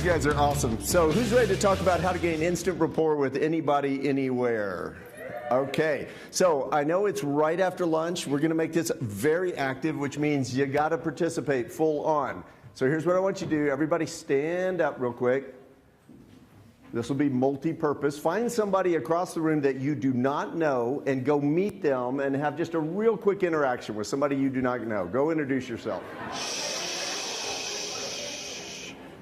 These guys are awesome. So who's ready to talk about how to gain instant rapport with anybody, anywhere? Okay, so I know it's right after lunch. We're going to make this very active, which means you got to participate full on. So here's what I want you to do. Everybody stand up real quick. This will be multi-purpose. Find somebody across the room that you do not know and go meet them and have just a real quick interaction with somebody you do not know. Go introduce yourself.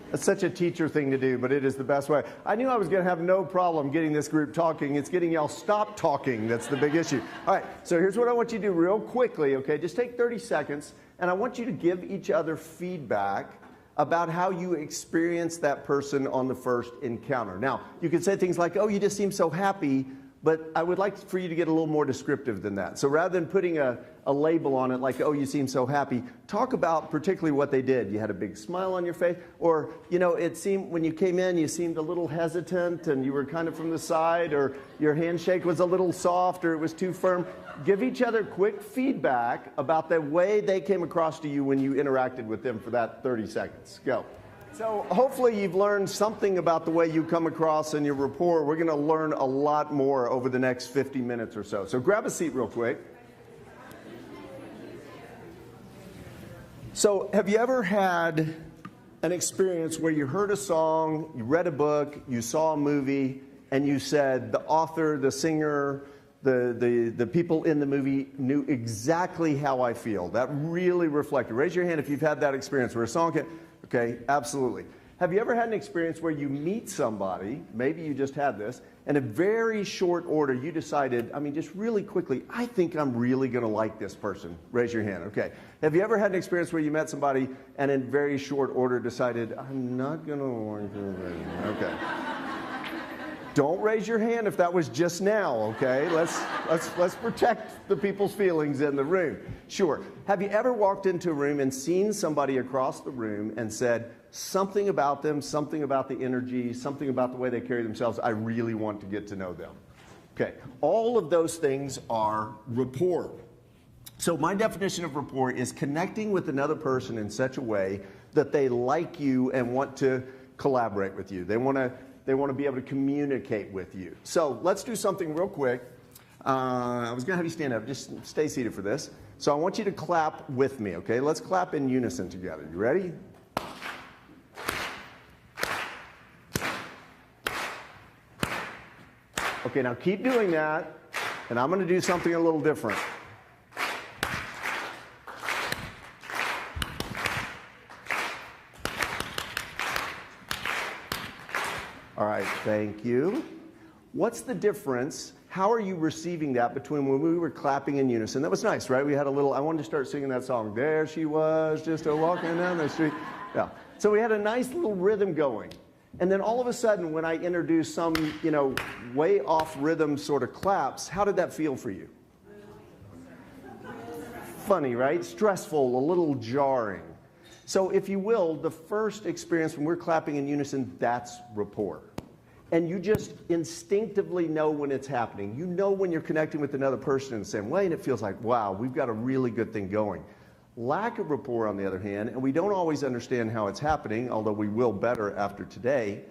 That's such a teacher thing to do, but it is the best way. I knew I was going to have no problem getting this group talking. It's getting y'all stop talking that's the big issue. All right, so here's what I want you to do real quickly, okay? Just take 30 seconds, and I want you to give each other feedback about how you experienced that person on the first encounter. Now, you could say things like, oh, you just seem so happy, but I would like for you to get a little more descriptive than that. So rather than putting a label on it like, oh, you seem so happy, talk about particularly what they did. You had a big smile on your face, or, you know, it seemed when you came in, you seemed a little hesitant and you were kind of from the side, or your handshake was a little soft or it was too firm. Give each other quick feedback about the way they came across to you when you interacted with them for that 30 seconds. Go. So hopefully you've learned something about the way you come across in your rapport. We're going to learn a lot more over the next 50 minutes or so. So grab a seat real quick. So have you ever had an experience where you heard a song, you read a book, you saw a movie, and you said the author, the singer, the people in the movie knew exactly how I feel? That really reflected. Raise your hand if you've had that experience where a song can... Okay, absolutely. Have you ever had an experience where you meet somebody, maybe you just had this, and in very short order you decided, I mean, just really quickly, I think I'm really going to like this person? Raise your hand. Okay. Have you ever had an experience where you met somebody and in very short order decided, I'm not going to like them? Okay. Don't raise your hand if that was just now, okay? Let's protect the people's feelings in the room. Sure. Have you ever walked into a room and seen somebody across the room and said something about them, something about the energy, something about the way they carry themselves, I really want to get to know them? Okay. All of those things are rapport. So my definition of rapport is connecting with another person in such a way that they like you and want to collaborate with you. They want to be able to communicate with you. So let's do something real quick. I was going to have you stand up. Just stay seated for this. So I want you to clap with me, okay? Let's clap in unison together. You ready? Okay, now keep doing that, and I'm going to do something a little different. All right, thank you. What's the difference? How are you receiving that between when we were clapping in unison? That was nice, right? We had a little, I wanted to start singing that song. There she was, just a walking down the street. Yeah. So we had a nice little rhythm going. And then all of a sudden, when I introduced some, you know, way off rhythm sort of claps, how did that feel for you? Funny, right? Stressful, a little jarring. So if you will, the first experience when we're clapping in unison, that's rapport. And you just instinctively know when it's happening. You know when you're connecting with another person in the same way, and it feels like, wow, we've got a really good thing going. Lack of rapport, on the other hand, and we don't always understand how it's happening, although we will better after today,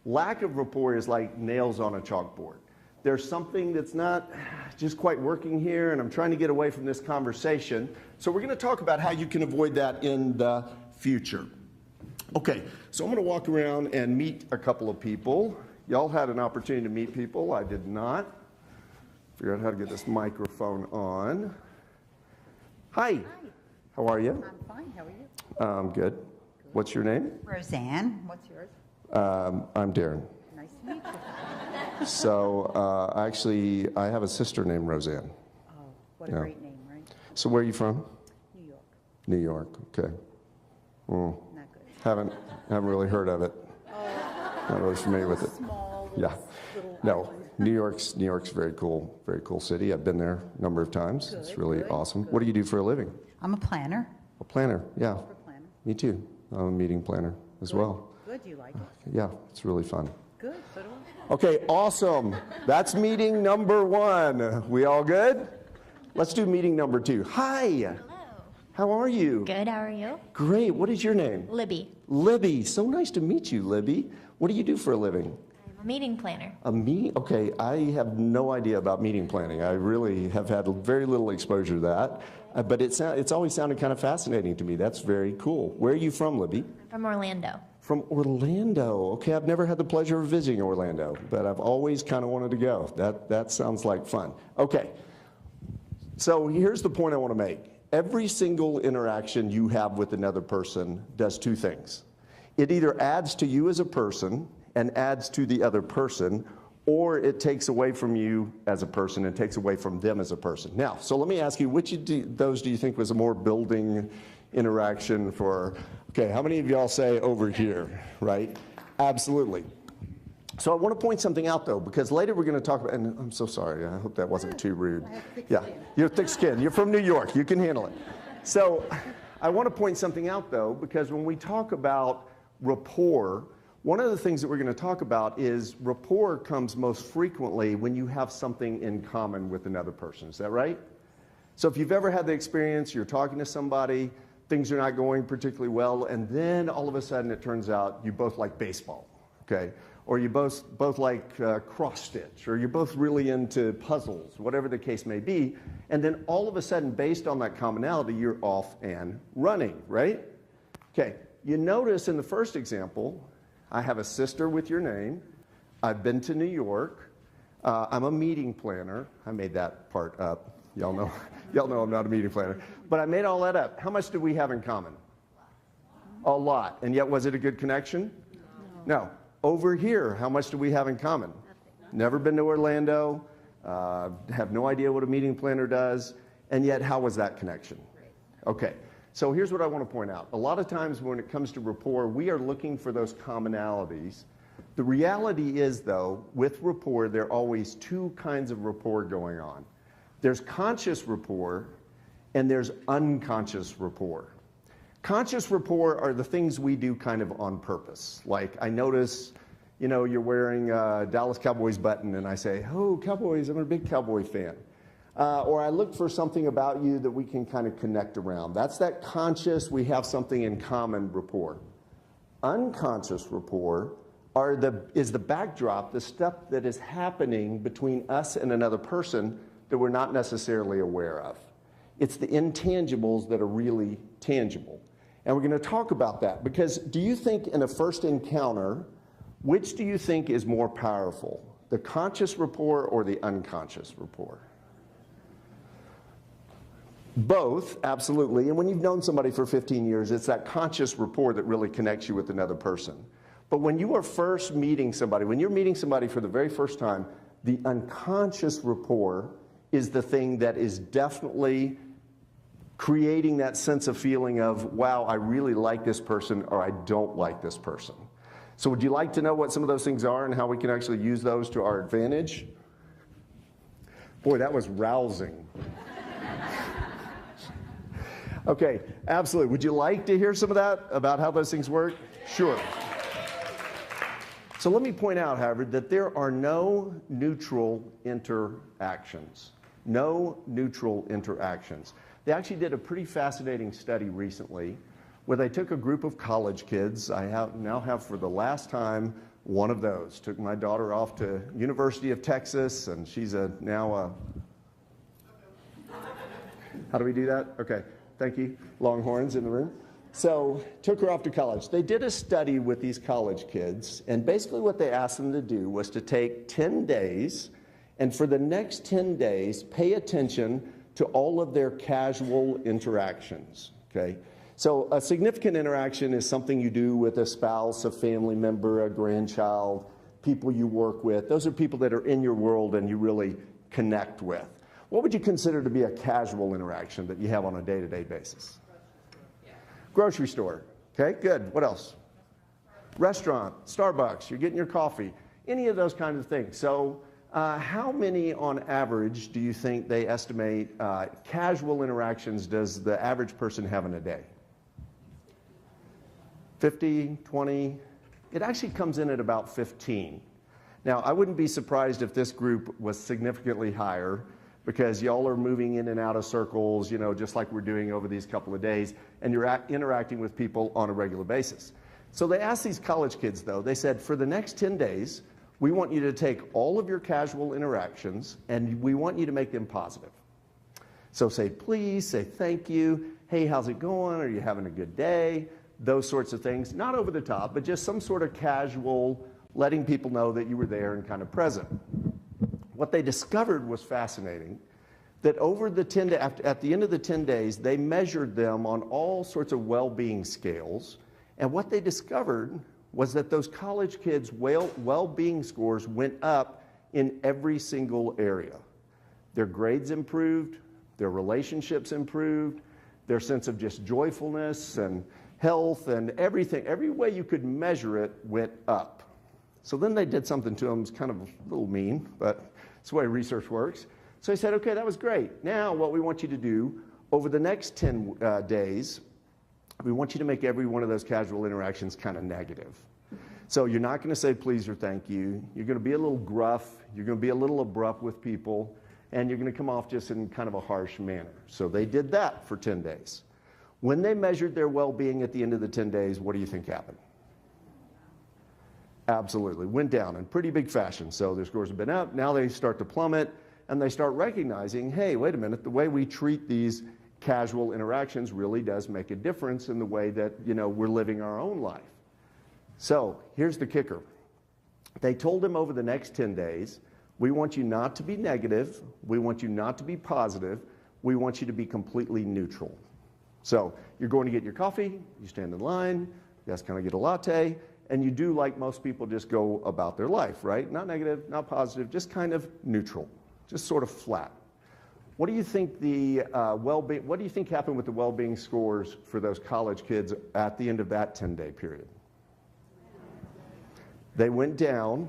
lack of rapport is like nails on a chalkboard. There's something that's not just quite working here, and I'm trying to get away from this conversation. So we're going to talk about how you can avoid that in the future. Okay, so I'm going to walk around and meet a couple of people. Y'all had an opportunity to meet people. I did not. Figure out how to get this microphone on. Hi. Hi. How are you? I'm fine. How are you? I'm good. What's your name? Roseanne. What's yours? I'm Daren. Nice to meet you. So actually, I have a sister named Roseanne. Oh, what a great name, right? So where are you from? New York. New York. Okay. Not good. Haven't really heard of it. Not really familiar with it. Small. Yeah. No. New York's very cool city. I've been there a number of times. Good, it's really awesome. good. What do you do for a living? I'm a planner. A planner. Yeah. For planner. Me too. I'm a meeting planner as well. Good. You like it? Yeah, it's really fun. Good. So do I. Okay, awesome. That's meeting number 1. We all good? Let's do meeting number 2. Hi. Hello. How are you? Good, how are you? Great. What is your name? Libby. Libby. So nice to meet you, Libby. What do you do for a living? I'm a meeting planner. A meeting? Okay, I have no idea about meeting planning. I really have had very little exposure to that, but it's always sounded kind of fascinating to me. That's very cool. Where are you from, Libby? I'm from Orlando. From Orlando. Okay, I've never had the pleasure of visiting Orlando, but I've always kind of wanted to go. That sounds like fun. Okay, so here's the point I want to make. Every single interaction you have with another person does two things. It either adds to you as a person and adds to the other person, or it takes away from you as a person and takes away from them as a person. Now, so let me ask you, which of those do you think was a more building interaction for, okay, how many of y'all say over here, right? Absolutely. So I want to point something out, though, because later we're going to talk about, and I'm so sorry, I hope that wasn't too rude. Yeah, you're thick skin. You're from New York. You can handle it. So I want to point something out, though, because when we talk about rapport, one of the things that we're going to talk about is rapport comes most frequently when you have something in common with another person. Is that right? So if you've ever had the experience, you're talking to somebody, things are not going particularly well, and then all of a sudden it turns out you both like baseball, okay? Or you both like cross-stitch, or you're both really into puzzles, whatever the case may be, and then all of a sudden, based on that commonality, you're off and running, right? Okay, you notice in the first example, I have a sister with your name, I've been to New York, I'm a meeting planner. I made that part up. Y'all know I'm not a meeting planner. But I made all that up. How much do we have in common? A lot. And yet, was it a good connection? No. Over here, how much do we have in common? Never been to Orlando, have no idea what a meeting planner does, and yet how was that connection? Okay, so here's what I want to point out. A lot of times when it comes to rapport, we are looking for those commonalities. The reality is, though, with rapport, there are always two kinds of rapport going on. There's conscious rapport, and there's unconscious rapport. Conscious rapport are the things we do kind of on purpose. Like I notice, you know, you're wearing a Dallas Cowboys button and I say, oh, Cowboys, I'm a big Cowboy fan. Or I look for something about you that we can kind of connect around. That's that conscious, we have something in common rapport. Unconscious rapport is the backdrop, the stuff that is happening between us and another person that we're not necessarily aware of. It's the intangibles that are really tangible. And we're going to talk about that because do you think in a first encounter, which do you think is more powerful, the conscious rapport or the unconscious rapport? Both, absolutely. And when you've known somebody for 15 years, it's that conscious rapport that really connects you with another person. But when you are first meeting somebody, when you're meeting somebody for the very first time, the unconscious rapport is the thing that is definitely creating that sense of feeling of, wow, I really like this person or I don't like this person. So would you like to know what some of those things are and how we can actually use those to our advantage? Boy, that was rousing. Okay, absolutely. Would you like to hear some of that about how those things work? Sure. So let me point out, however, that there are no neutral interactions. No neutral interactions. They actually did a pretty fascinating study recently where they took a group of college kids. I now have for the last time one of those. Took my daughter off to University of Texas, and she's now a... How do we do that? Okay, thank you. Longhorns in the room. So took her off to college. They did a study with these college kids, and basically what they asked them to do was to take 10 days, and for the next 10 days, pay attention to all of their casual interactions, okay? So a significant interaction is something you do with a spouse, a family member, a grandchild, people you work with. Those are people that are in your world and you really connect with. What would you consider to be a casual interaction that you have on a day-to-day basis? Grocery store. Okay, good. What else? Restaurant, Starbucks, you're getting your coffee. Any of those kinds of things. So how many on average do you think they estimate casual interactions does the average person have in a day? 50, 20? It actually comes in at about 15. Now, I wouldn't be surprised if this group was significantly higher. because y'all are moving in and out of circles, you know, just like we're doing over these couple of days, and you're interacting with people on a regular basis. So they asked these college kids, though, they said, for the next 10 days, we want you to take all of your casual interactions, and we want you to make them positive. So say please, say thank you, hey, how's it going? Are you having a good day? Those sorts of things. Not over the top, but just some sort of casual, letting people know that you were there and kind of present. What they discovered was fascinating, that over the at the end of the 10 days, they measured them on all sorts of well-being scales, and what they discovered was that those college kids' well-being scores went up in every single area. Their grades improved, their relationships improved, their sense of just joyfulness and health and everything, every way you could measure it went up. So then they did something to them, it's kind of a little mean, but it's the way research works. So he said, okay, that was great. Now what we want you to do over the next 10 days, we want you to make every one of those casual interactions kind of negative. So you're not going to say please or thank you. You're going to be a little gruff. You're going to be a little abrupt with people. And you're going to come off just in kind of a harsh manner. So they did that for 10 days. When they measured their well-being at the end of the 10 days, what do you think happened? Absolutely. Went down in pretty big fashion. So their scores have been up. Now they start to plummet, and they start recognizing, hey, wait a minute, the way we treat these casual interactions really does make a difference in the way that, you know, we're living our own life. So here's the kicker. They told him over the next 10 days, we want you not to be negative. We want you not to be positive. We want you to be completely neutral. So you're going to get your coffee, you stand in line, you guys kind of get a latte, and you do like most people just go about their life, right? Not negative, not positive, just kind of neutral, just sort of flat. What do you think what do you think happened with the well-being scores for those college kids at the end of that 10-day period? They went down,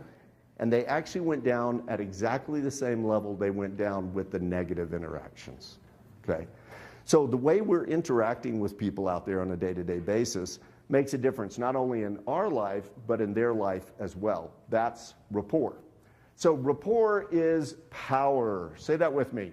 and they actually went down at exactly the same level they went down with the negative interactions, okay? So the way we're interacting with people out there on a day-to-day basis makes a difference not only in our life, but in their life as well. That's rapport. So rapport is power. Say that with me.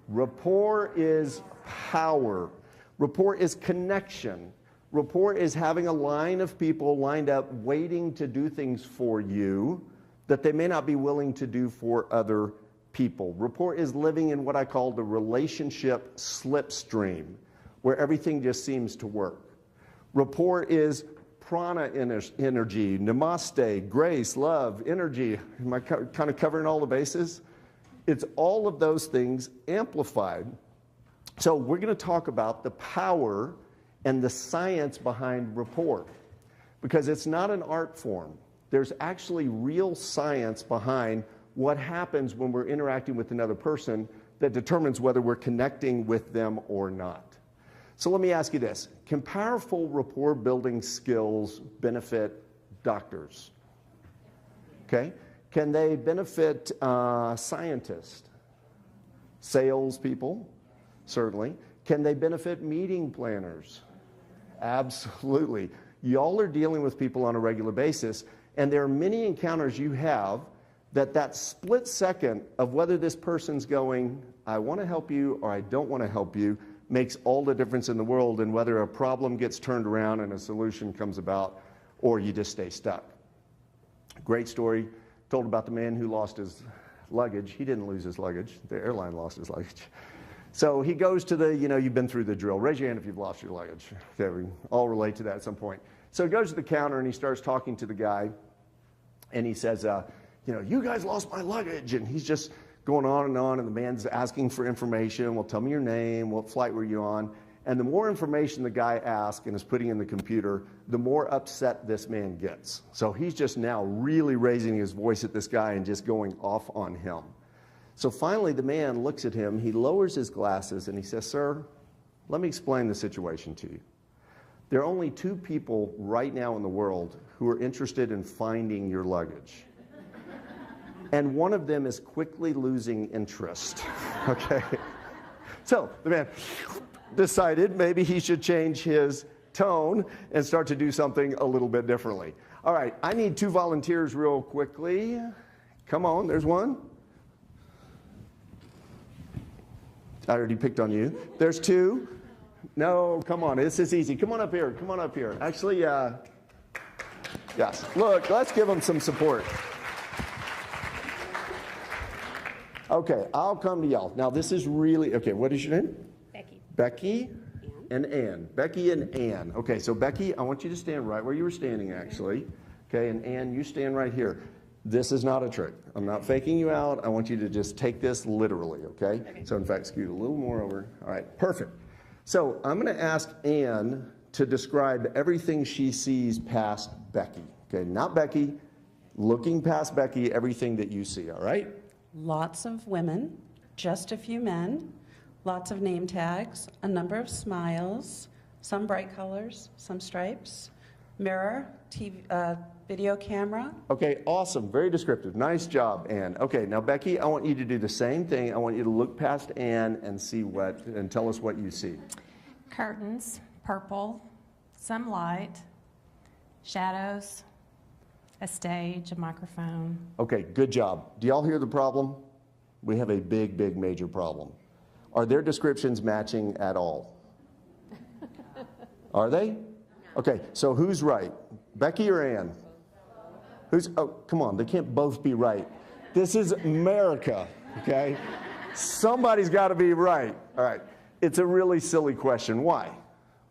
Rapport is power. Rapport is connection. Rapport is having a line of people lined up waiting to do things for you that they may not be willing to do for other people. Rapport is living in what I call the relationship slipstream, where everything just seems to work. Rapport is prana energy, namaste, grace, love, energy. Am I kind of covering all the bases? It's all of those things amplified. So we're going to talk about the power and the science behind rapport, because it's not an art form. There's actually real science behind what happens when we're interacting with another person that determines whether we're connecting with them or not. So let me ask you this. Can powerful rapport building skills benefit doctors? Okay. Can they benefit scientists? Salespeople? Certainly. Can they benefit meeting planners? Absolutely. Y'all are dealing with people on a regular basis, and there are many encounters you have that split second of whether this person's going, I want to help you or I don't want to help you, makes all the difference in the world in whether a problem gets turned around and a solution comes about or you just stay stuck. Great story told about the man who lost his luggage. He didn't lose his luggage. The airline lost his luggage. So he goes to the, you've been through the drill. Raise your hand if you've lost your luggage. Okay, we all relate to that at some point. So he goes to the counter and he starts talking to the guy and he says, you guys lost my luggage. And he's just going on, and the man's asking for information. Well, tell me your name. What flight were you on? And the more information the guy asks and is putting in the computer, the more upset this man gets. So he's just now really raising his voice at this guy and just going off on him. So finally, the man looks at him. He lowers his glasses and he says, sir, let me explain the situation to you. There are only two people right now in the world who are interested in finding your luggage. And one of them is quickly losing interest, okay? So the man decided maybe he should change his tone and start to do something a little bit differently. All right, I need 2 volunteers real quickly. Come on, there's one. I already picked on you. There's 2. No, come on. This is easy. Come on up here. Come on up here. Actually, yes. Look, let's give them some support. Okay, I'll come to y'all. Now, this is really, okay, what is your name? Becky. Becky and Ann. Becky and Ann. Okay, so Becky, I want you to stand right where you were standing, actually. Okay, and Ann, you stand right here. This is not a trick. I'm not faking you out. I want you to just take this literally, okay? So, in fact, scoot a little more over. All right, perfect. So, I'm going to ask Ann to describe everything she sees past Becky. Okay, not Becky, looking past Becky, everything that you see, all right? Lots of women, just a few men, lots of name tags, a number of smiles, some bright colors, some stripes, mirror, TV, video camera. Okay, awesome. Very descriptive. Nice job, Ann. Okay, now Becky, I want you to do the same thing. I want you to look past Ann and see what, and tell us what you see. Curtains, purple, some light, shadows, a stage, a microphone. Okay, good job. Do y'all hear the problem? We have a big, big, major problem. Are their descriptions matching at all? Are they? Okay, so who's right? Becky or Ann? Oh, come on, they can't both be right. This is America, okay? Somebody's got to be right. All right, it's a really silly question. Why?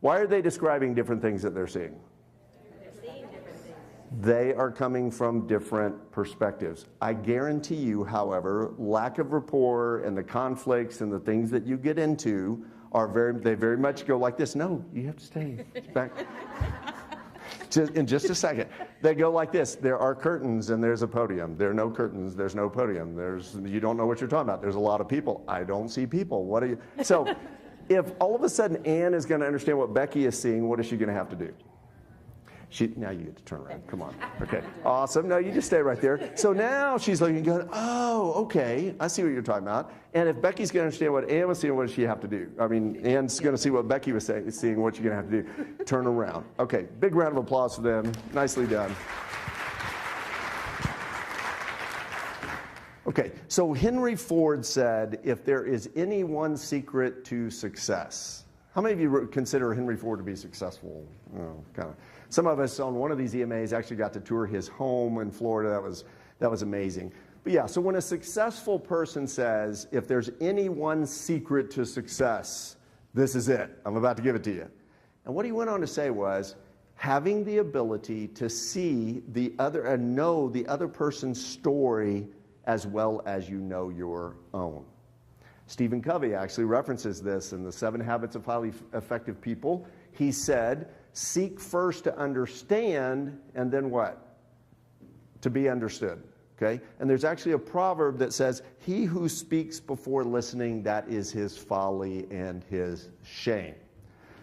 Why are they describing different things that they're seeing? They are coming from different perspectives. I guarantee you, however, lack of rapport and the conflicts and the things that you get into are they very much go like this. No, you have to stay back. In just a second. They go like this. There are curtains and there's a podium. There are no curtains, there's no podium. You don't know what you're talking about. There's a lot of people. I don't see people. What are you? So if all of a sudden Ann is going to understand what Becky is seeing, what is she going to have to do? Now you get to turn around. Come on. Okay. Awesome. No, you just stay right there. So now she's looking and going, oh, okay. I see what you're talking about. And if Becky's going to understand what Ann was seeing, what does she have to do? I mean, Ann's going to see what Becky was seeing, what you're going to have to do. Turn around. Okay. Big round of applause for them. Nicely done. Okay. So Henry Ford said, if there is any one secret to success. How many of you consider Henry Ford to be successful? Oh, kind of. Some of us on one of these EMAs actually got to tour his home in Florida. That was amazing. But yeah, so when a successful person says, if there's any one secret to success, this is it. I'm about to give it to you. And what he went on to say was, having the ability to see the other and know the other person's story as well as you know your own. Stephen Covey actually references this in the 7 Habits of Highly Effective People. He said, seek first to understand, and then what? To be understood, okay? And there's actually a proverb that says, he who speaks before listening, that is his folly and his shame.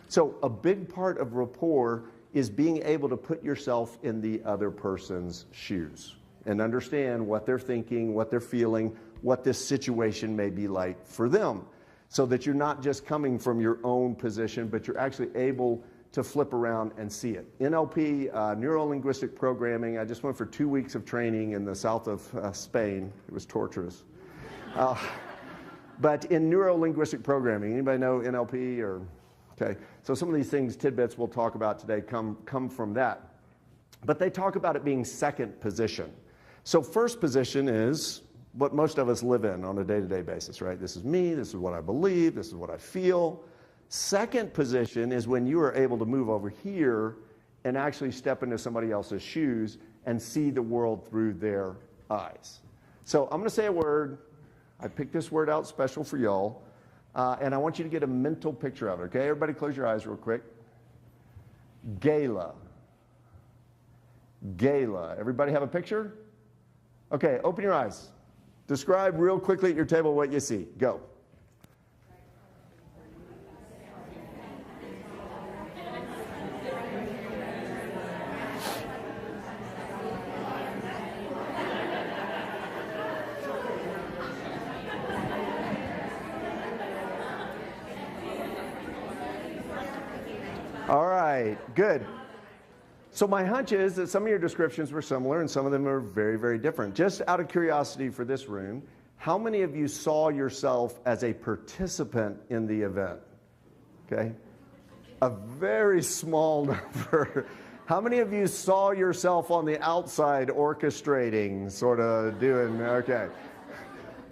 So a big part of rapport is being able to put yourself in the other person's shoes and understand what they're thinking, what they're feeling, what this situation may be like for them, so that you're not just coming from your own position, but you're actually able to flip around and see it. NLP, neuro-linguistic programming, I just went for 2 weeks of training in the south of Spain. It was torturous. But in neuro-linguistic programming, anybody know NLP? Okay, so some of these things, tidbits we'll talk about today come from that. But they talk about it being second position. So first position is what most of us live in on a day-to-day basis, right? This is me, this is what I believe, this is what I feel. Second position is when you are able to move over here and actually step into somebody else's shoes and see the world through their eyes. So I'm going to say a word. I picked this word out special for y'all, and I want you to get a mental picture of it, okay? Everybody close your eyes real quick. Gala. Gala. Everybody have a picture? Okay, open your eyes. Describe real quickly at your table what you see. Go. All right, good. So my hunch is that some of your descriptions were similar and some of them are very, very different. Just out of curiosity for this room, How many of you saw yourself as a participant in the event? Okay. A very small number. How many of you saw yourself on the outside orchestrating, sort of doing, okay.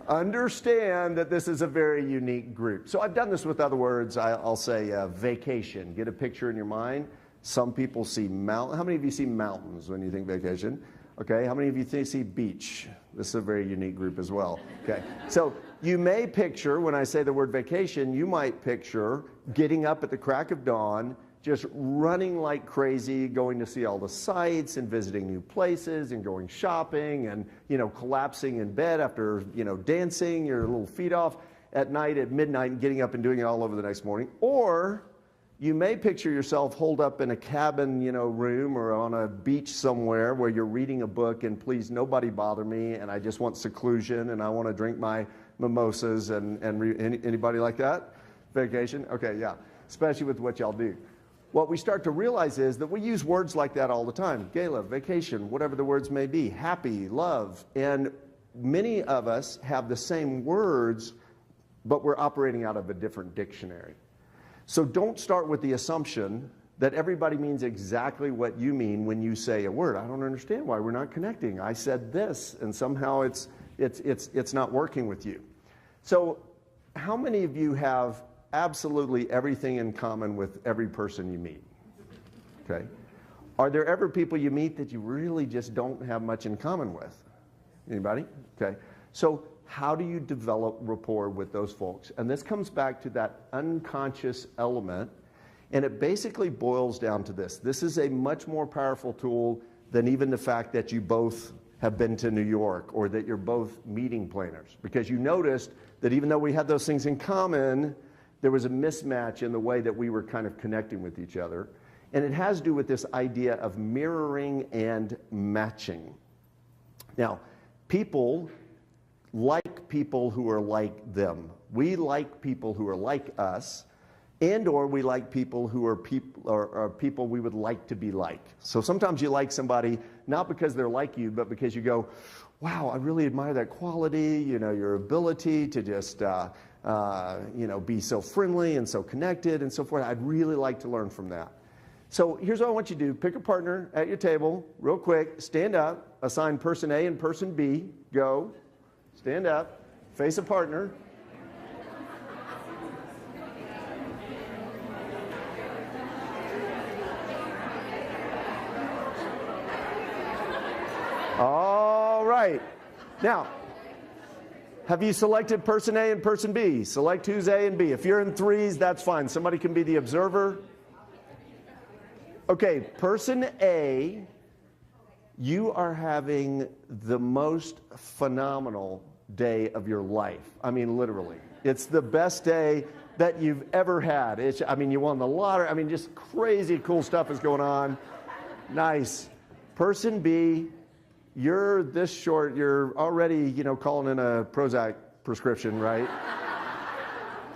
Understand that this is a very unique group. So I've done this with other words. I'll say vacation. Get a picture in your mind. Some people see mountains. How many of you see mountains when you think vacation? Okay, how many of you see beach? This is a very unique group as well. Okay, so you may picture, when I say the word vacation, you might picture getting up at the crack of dawn, just running like crazy, going to see all the sights and visiting new places and going shopping and, collapsing in bed after, dancing your little feet off at night at midnight and getting up and doing it all over the next morning. Or you may picture yourself holed up in a cabin, room or on a beach somewhere where you're reading a book and please nobody bother me and I just want seclusion and I want to drink my mimosas and anybody like that? Vacation? Okay, yeah, especially with what y'all do. What we start to realize is that we use words like that all the time. Gala, vacation, whatever the words may be, happy, love. And many of us have the same words, but we're operating out of a different dictionary. So don't start with the assumption that everybody means exactly what you mean when you say a word. I don't understand why we're not connecting. I said this, and somehow it's not working with you. So how many of you have absolutely everything in common with every person you meet? Okay. Are there ever people you meet that you really just don't have much in common with? Anybody? Okay. So how do you develop rapport with those folks? And this comes back to that unconscious element, and it basically boils down to this. This is a much more powerful tool than even the fact that you both have been to New York or that you're both meeting planners. Because you noticed that even though we had those things in common, there was a mismatch in the way that we were kind of connecting with each other. And it has to do with this idea of mirroring and matching. Now, people like people who are like them. We like people who are like us, and or we like people who are people we would like to be like. So sometimes you like somebody not because they're like you, but because you go, wow, I really admire that quality, your ability to just be so friendly and so connected and so forth. I'd really like to learn from that. So here's what I want you to do. Pick a partner at your table, real quick, stand up, assign person A and person B, go. Stand up, face a partner. All right. Now, have you selected person A and person B? Select who's A and B. If you're in threes, that's fine. Somebody can be the observer. Okay, person A, you are having the most phenomenal day of your life. I mean, literally. It's the best day that you've ever had. You won the lottery. Just crazy cool stuff is going on. Nice. Person B, you're this short. You're already, calling in a Prozac prescription, right?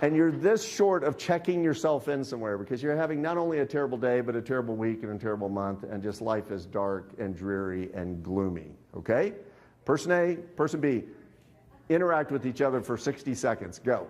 And you're this short of checking yourself in somewhere because you're having not only a terrible day, but a terrible week and a terrible month, and just life is dark and dreary and gloomy, okay? Person A, person B, interact with each other for 60 seconds. Go.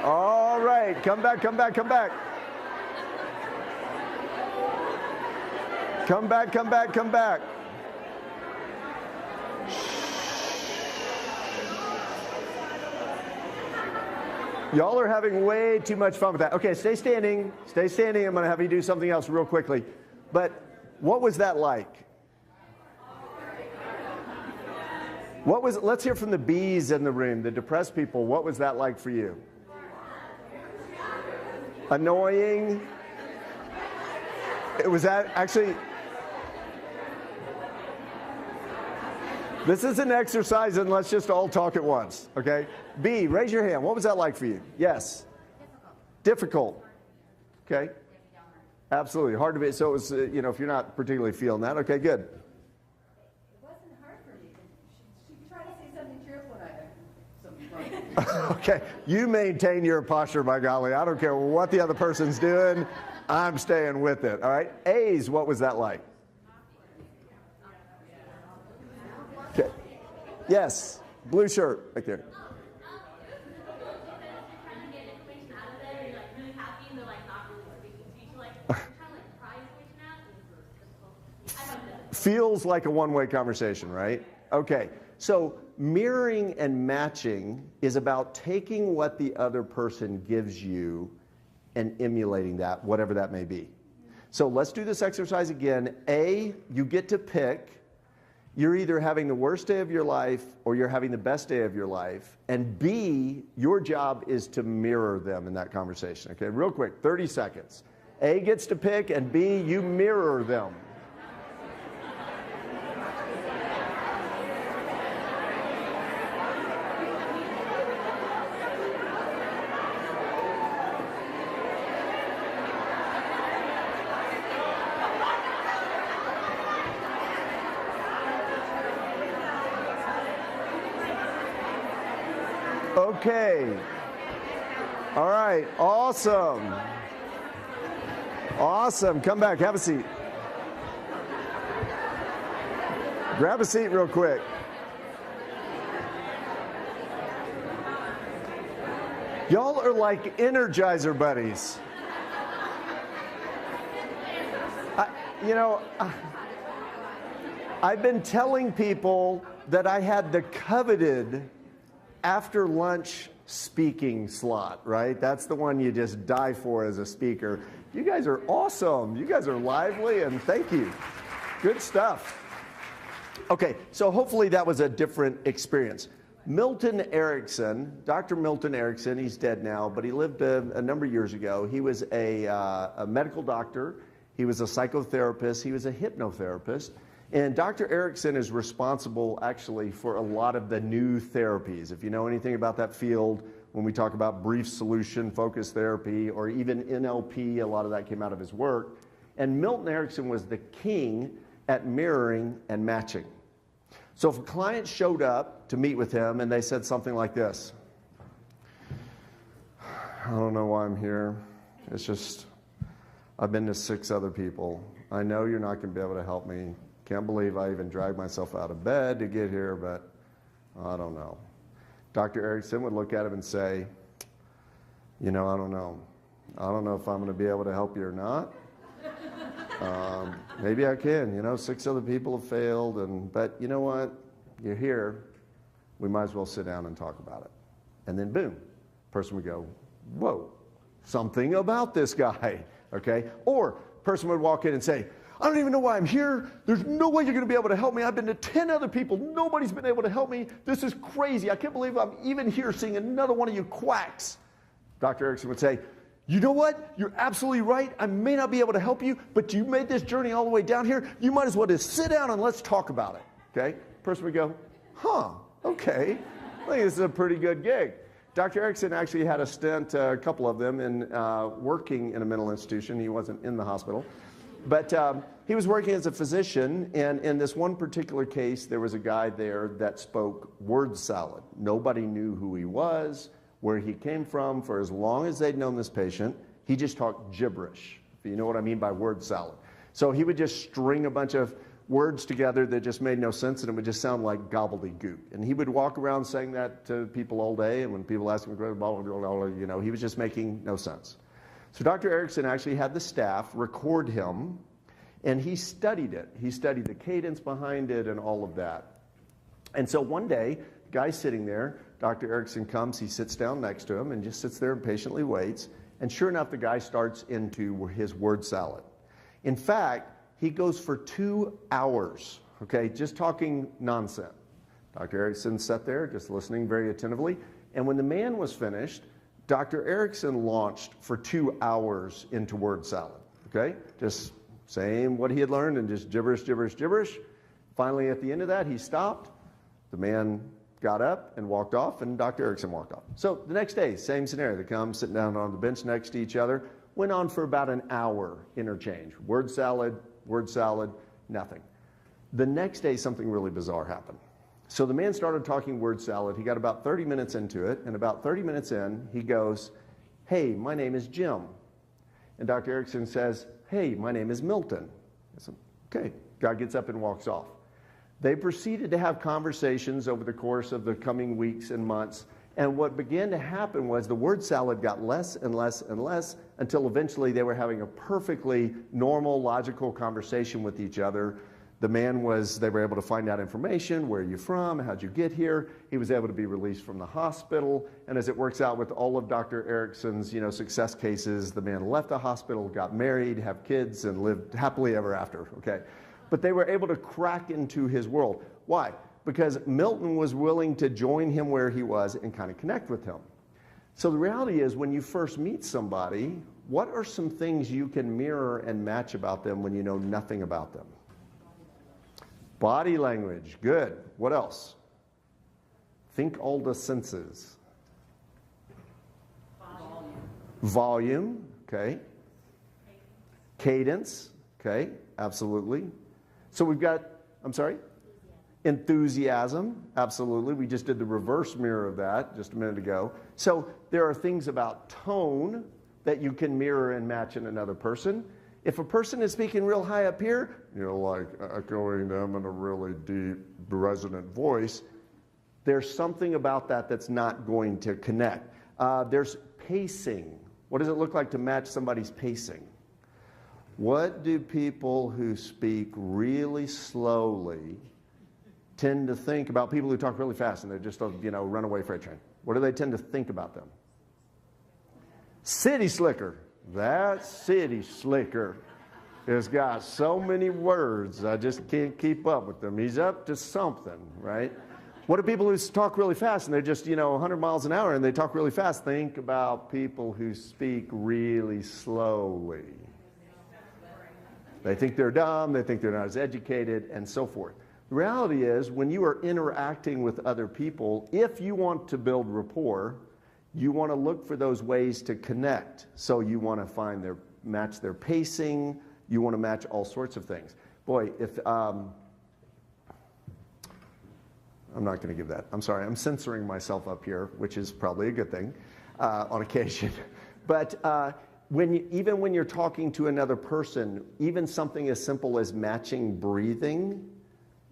All right. Come back. Come back. Y'all are having way too much fun with that. Okay, stay standing. I'm going to have you do something else real quickly. But what was that like? Let's hear from the B's in the room, the depressed people. What was that like for you? Annoying? Was that actually... This is an exercise, and let's just all talk at once, okay? B, raise your hand. What was that like for you? Yes. Difficult. Okay. Absolutely. Hard to be. So it was, if you're not particularly feeling that, okay, good. It wasn't hard for me. She tried to say something cheerful, and I had something. Okay. You maintain your posture, by golly. I don't care what the other person's doing. I'm staying with it. All right. A's, what was that like? Okay. Yes. Blue shirt right there. Feels like a one-way conversation, right? Okay, so mirroring and matching is about taking what the other person gives you and emulating that, whatever that may be. So let's do this exercise again. A, you get to pick. You're either having the worst day of your life or you're having the best day of your life. And B, your job is to mirror them in that conversation. Okay, real quick, 30 seconds. A gets to pick, and B, you mirror them. Okay. All right. Awesome. Awesome. Come back. Have a seat. Grab a seat real quick. Y'all are like Energizer buddies. I've been telling people that I had the coveted after lunch speaking slot, right? That's the one you just die for as a speaker. You guys are awesome. You guys are lively, and thank you. Good stuff. Okay, so hopefully that was a different experience. Milton Erickson, Dr. Milton Erickson, he's dead now, but he lived a number of years ago. He was a medical doctor. He was a psychotherapist. He was a hypnotherapist. And Dr. Erickson is responsible, actually, for a lot of the new therapies. If you know anything about that field, when we talk about brief solution focused therapy or even NLP, a lot of that came out of his work. And Milton Erickson was the king at mirroring and matching. So if a client showed up to meet with him and they said something like this, I don't know why I'm here. It's just, I've been to 6 other people. I know you're not going to be able to help me. Can't believe I even dragged myself out of bed to get here, but I don't know. Dr. Erickson would look at him and say, I don't know. I don't know if I'm going to be able to help you or not. Maybe I can. 6 other people have failed, but you know what? You're here. We might as well sit down and talk about it. And then boom, person would go, whoa, something about this guy, okay? Or person would walk in and say, I don't even know why I'm here. There's no way you're going to be able to help me. I've been to 10 other people. Nobody's been able to help me. This is crazy. I can't believe I'm even here seeing another one of you quacks. Dr. Erickson would say, you know what? You're absolutely right. I may not be able to help you, but you made this journey all the way down here. You might as well just sit down and let's talk about it. Okay? Person would go, okay. I think this is a pretty good gig. Dr. Erickson actually had a stint, a couple of them, in working in a mental institution. He wasn't in the hospital. But he was working as a physician, and in this one particular case, there was a guy there that spoke word salad. Nobody knew who he was, where he came from. For as long as they'd known this patient, he just talked gibberish, if you know what I mean by word salad. So he would just string a bunch of words together that just made no sense, and it would just sound like gobbledygook. And he would walk around saying that to people all day, and when people asked him, he was just making no sense. So Dr. Erickson actually had the staff record him, and he studied it. He studied the cadence behind it and all of that. And so one day, the guy's sitting there, Dr. Erickson comes, he sits down next to him and just sits there and patiently waits. And sure enough, the guy starts into his word salad. In fact, he goes for 2 hours, okay, just talking nonsense. Dr. Erickson sat there just listening very attentively. And when the man was finished, Dr. Erickson launched for 2 hours into word salad, okay? Just saying what he had learned and just gibberish, gibberish, gibberish. Finally, at the end of that, he stopped, The man got up and walked off, and Dr. Erickson walked off. So the next day, same scenario. They come, sitting down on the bench next to each other. Went on for about an hour interchange. Word salad, nothing. The next day, something really bizarre happened. So the man started talking word salad. He got about 30 minutes into it, and about 30 minutes in, he goes, "Hey, my name is Jim." And Dr. Erickson says, "Hey, my name is Milton." I said, "Okay." Guy gets up and walks off. They proceeded to have conversations over the course of the coming weeks and months, and what began to happen was the word salad got less and less and less until eventually they were having a perfectly normal, logical conversation with each other. The man they were able to find out information. Where are you from? How'd you get here? He was able to be released from the hospital. And as it works out with all of Dr. Erickson's, success cases, the man left the hospital, got married, have kids, and lived happily ever after, okay? But they were able to crack into his world. Why? Because Milton was willing to join him where he was and kind of connect with him. So the reality is, when you first meet somebody, what are some things you can mirror and match about them when you know nothing about them? Body language, good. What else? Think all the senses. Volume, okay. Cadence, okay, absolutely. So we've got, I'm sorry? Enthusiasm, absolutely. We just did the reverse mirror of that just a minute ago. So there are things about tone that you can mirror and match in another person. If a person is speaking real high up here, like echoing them in a really deep, resonant voice, there's something about that that's not going to connect. There's pacing. What does it look like to match somebody's pacing? What do people who speak really slowly tend to think about people who talk really fast and they're just a runaway freight train? What do they tend to think about them? City slicker. That city slicker has got so many words, I just can't keep up with them. He's up to something, right? What do people who talk really fast and they're just, 100 miles an hour and they talk really fast think about people who speak really slowly? They think they're dumb, they think they're not as educated, and so forth. The reality is, when you are interacting with other people, if you want to build rapport, you want to look for those ways to connect. So you want to match their pacing, you want to match all sorts of things. Boy, if, I'm not going to give that. I'm sorry, I'm censoring myself up here, which is probably a good thing on occasion. But even when you're talking to another person, even something as simple as matching breathing,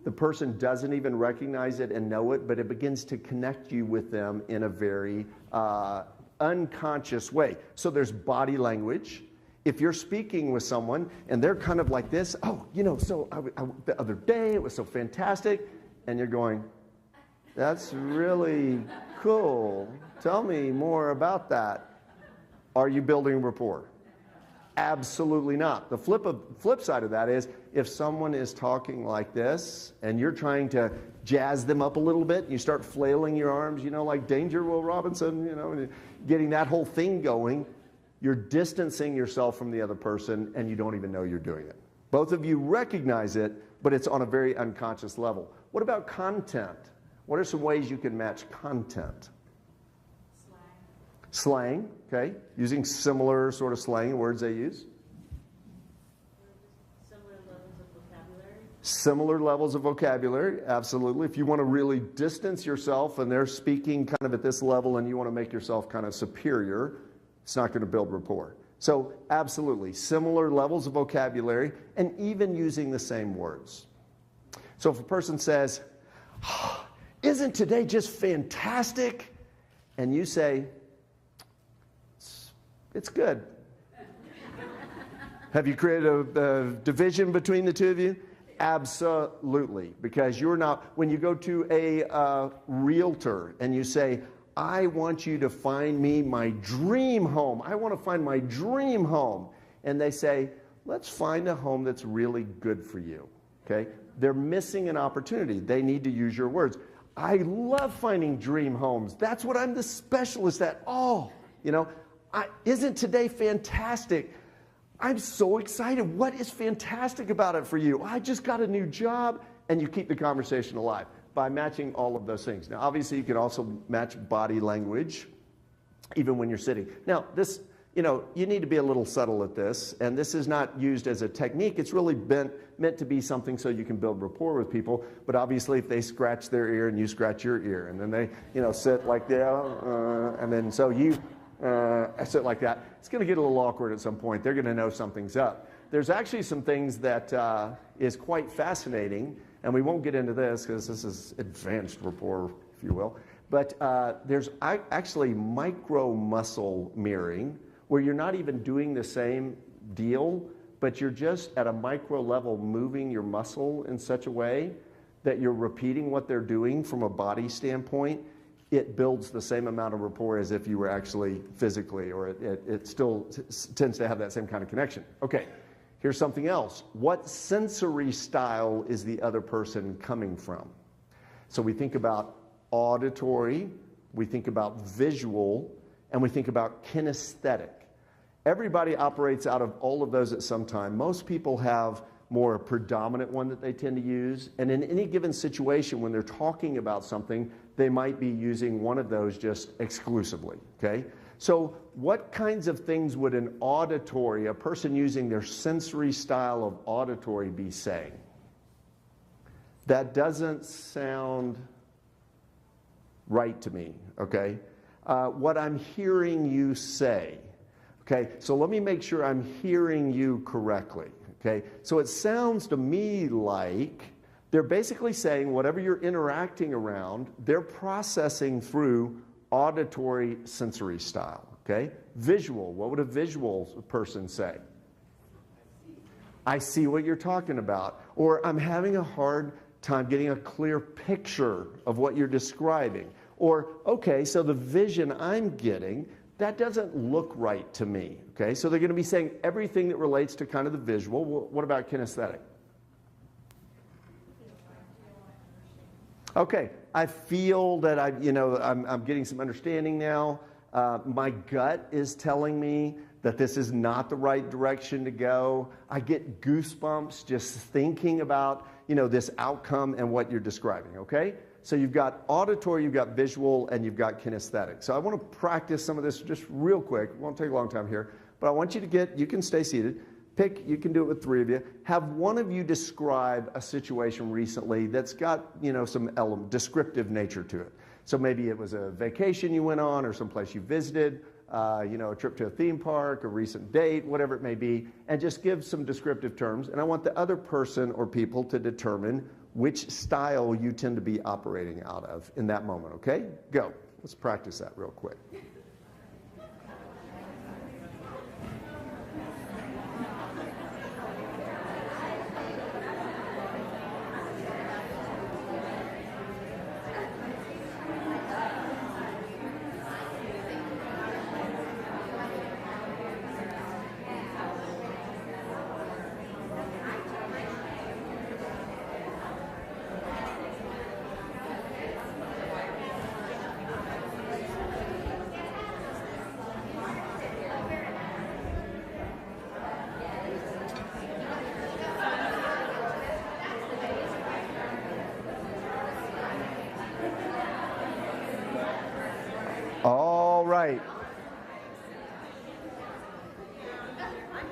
the person doesn't even recognize it and know it, but it begins to connect you with them in a very unconscious way. So there's body language. If you're speaking with someone and they're kind of like this, the other day it was so fantastic, and you're going, that's really cool. Tell me more about that. Are you building rapport? Absolutely not. The flip side of that is, if someone is talking like this and you're trying to jazz them up a little bit, and you start flailing your arms, like Danger Will Robinson, getting that whole thing going, you're distancing yourself from the other person and you don't even know you're doing it. Both of you recognize it, but it's on a very unconscious level. What about content? What are some ways you can match content? Slang, okay, using similar sort of slang words they use. Similar levels of vocabulary, absolutely. If you want to really distance yourself and they're speaking kind of at this level and you want to make yourself kind of superior, it's not going to build rapport. So absolutely, similar levels of vocabulary and even using the same words. So if a person says, "Isn't today just fantastic?" and you say, "It's good." Have you created a division between the two of you? Absolutely, because you're not, when you go to a realtor and you say, "I want you to find me my dream home. I want to find my dream home." And they say, "Let's find a home that's really good for you." Okay? They're missing an opportunity. They need to use your words. "I love finding dream homes. That's what I'm the specialist at." Isn't today fantastic? I'm so excited. What is fantastic about it for you? I just got a new job, and you keep the conversation alive. by matching all of those things. Now, obviously, you can also match body language, even when you're sitting. Now, this, you need to be a little subtle at this, and this is not used as a technique. It's really meant to be something so you can build rapport with people. But obviously, if they scratch their ear and you scratch your ear, and then they, sit like that, and then so you sit like that, it's going to get a little awkward at some point. They're going to know something's up. There's actually some things that is quite fascinating, and we won't get into this because this is advanced rapport, if you will. But there's actually micro muscle mirroring, where you're not even doing the same deal, but you're just at a micro level moving your muscle in such a way that you're repeating what they're doing from a body standpoint. It builds the same amount of rapport as if you were actually physically, or it still tends to have that same kind of connection. Okay, here's something else. What sensory style is the other person coming from? So we think about auditory, we think about visual, and we think about kinesthetic. Everybody operates out of all of those at some time. Most people have more predominant one that they tend to use, and in any given situation when they're talking about something, they might be using one of those just exclusively, okay? So what kinds of things would a person using their sensory style of auditory be saying? That doesn't sound right to me, okay? What I'm hearing you say, okay? So let me make sure I'm hearing you correctly, okay? So it sounds to me like they're basically saying whatever you're interacting around, they're processing through auditory sensory style, okay? Visual, what would a visual person say? I see what you're talking about. Or I'm having a hard time getting a clear picture of what you're describing. Or, okay, so the vision I'm getting, that doesn't look right to me, okay? So they're going to be saying everything that relates to kind of the visual. Well, what about kinesthetic? Okay, I feel that I'm getting some understanding now. My gut is telling me that this is not the right direction to go. I get goosebumps just thinking about, this outcome and what you're describing, okay? So you've got auditory, you've got visual, and you've got kinesthetic. So I want to practice some of this just real quick. It won't take a long time here, but I want you to you can stay seated. You can do it with 3 of you. Have one of you describe a situation recently that's got, some descriptive nature to it. So maybe it was a vacation you went on or someplace you visited, a trip to a theme park, a recent date, whatever it may be, and just give some descriptive terms. And I want the other person or people to determine which style you tend to be operating out of in that moment, okay? Go. Let's practice that real quick. All right.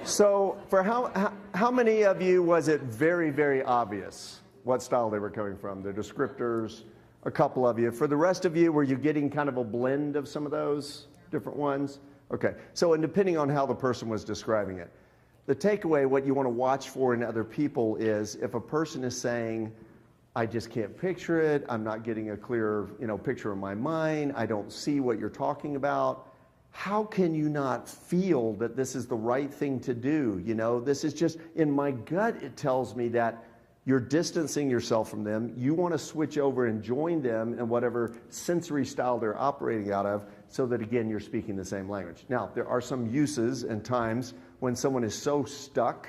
So for how many of you was it very, very obvious what style they were coming from? The descriptors, a couple of you. For the rest of you, were you getting kind of a blend of some of those different ones? Okay. So and depending on how the person was describing it. The takeaway, what you want to watch for in other people is if a person is saying, I just can't picture it, I'm not getting a clear, picture in my mind, I don't see what you're talking about, how can you not feel that this is the right thing to do? This is just, in my gut, it tells me that you're distancing yourself from them. You want to switch over and join them in whatever sensory style they're operating out of so that, again, you're speaking the same language. Now, there are some uses and times when someone is so stuck,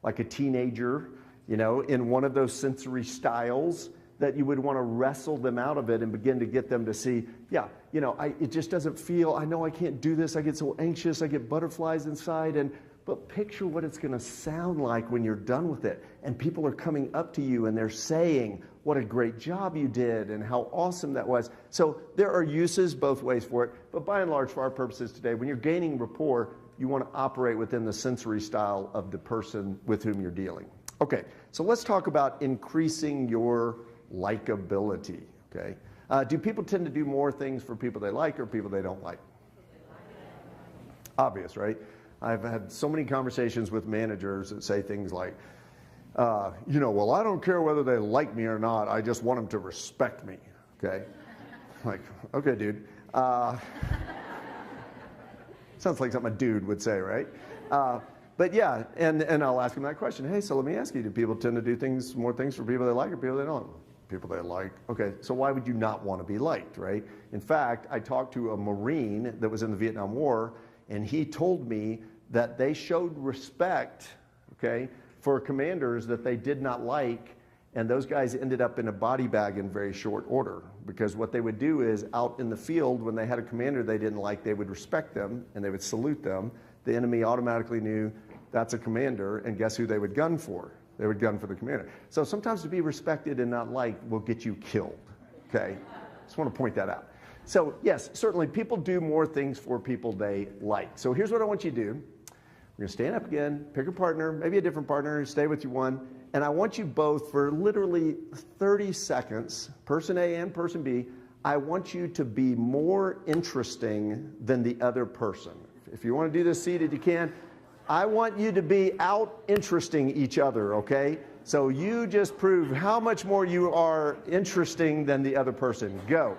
like a teenager, in one of those sensory styles that you would want to wrestle them out of it and begin to get them to see, it just doesn't feel, I know I can't do this, I get so anxious, I get butterflies inside, but picture what it's going to sound like when you're done with it. And people are coming up to you and they're saying what a great job you did and how awesome that was. So there are uses both ways for it, but by and large, for our purposes today, when you're gaining rapport, you want to operate within the sensory style of the person with whom you're dealing. Okay, so let's talk about increasing your likability, okay? Do people tend to do more things for people they like or people they don't like? Obvious, right? I've had so many conversations with managers that say things like, well, I don't care whether they like me or not. I just want them to respect me, okay? Like, okay, dude. Sounds like something a dude would say, right? But yeah, and I'll ask them that question. Hey, so let me ask you, do people tend to do more things for people they like or people they don't? People they like. Okay, so why would you not want to be liked, right? In fact, I talked to a Marine that was in the Vietnam War, and he told me that they showed respect, okay, for commanders that they did not like, and those guys ended up in a body bag in very short order, because what they would do is out in the field, when they had a commander they didn't like, they would respect them and they would salute them. The enemy automatically knew that's a commander, and guess who they would gun for? They would gun for the commander. So sometimes to be respected and not liked will get you killed, okay? Just want to point that out. So yes, certainly people do more things for people they like. So here's what I want you to do. We're going to stand up again, pick a partner, maybe a different partner, stay with you one, and I want you both for literally 30 seconds, person A and person B, I want you to be more interesting than the other person. If you want to do this seated, you can. I want you to be out interesting each other, okay? So you just prove how much more you are interesting than the other person. Go.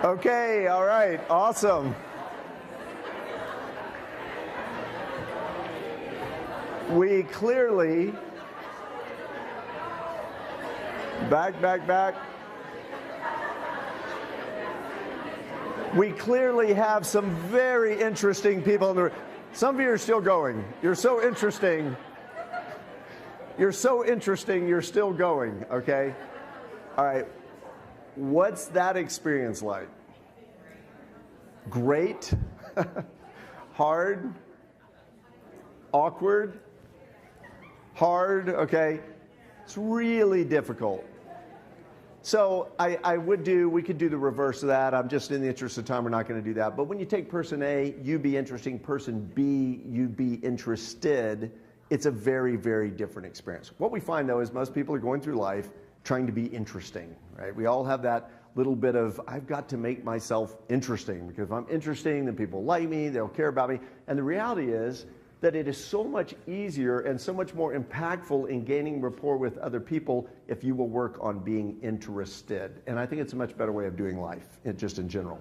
Okay, all right, awesome. We clearly, back. We clearly have some very interesting people in the room. Some of you are still going. You're so interesting. You're so interesting, you're still going, okay? All right. What's that experience like? Great? Hard? Awkward? Hard? Okay. It's really difficult. So we could do the reverse of that. I'm just in the interest of time, we're not going to do that. But when you take person A, you be interesting, person B, you be interested, it's a very, very different experience. What we find though is most people are going through life trying to be interesting, right? We all have that little bit of, I've got to make myself interesting, because if I'm interesting, then people like me, they'll care about me. And the reality is that it is so much easier and so much more impactful in gaining rapport with other people if you will work on being interested. And I think it's a much better way of doing life, just in general.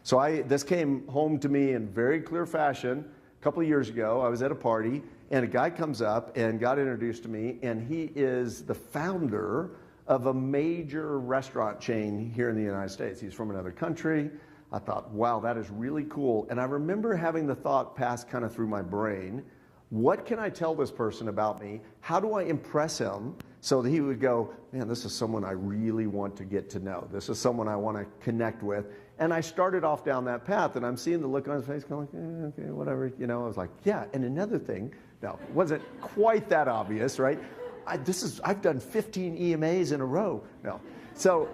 So this came home to me in very clear fashion. A couple of years ago, I was at a party, and a guy comes up and got introduced to me, and he is the founder of a major restaurant chain here in the United States. He's from another country. I thought, wow, that is really cool. And I remember having the thought pass kind of through my brain, what can I tell this person about me? How do I impress him so that he would go, man, this is someone I really want to get to know. This is someone I want to connect with. And I started off down that path, and I'm seeing the look on his face going like, okay, whatever. You know, I was like, yeah, and another thing, no, it wasn't quite that obvious, right? I've done 15 EMAs in a row. No. So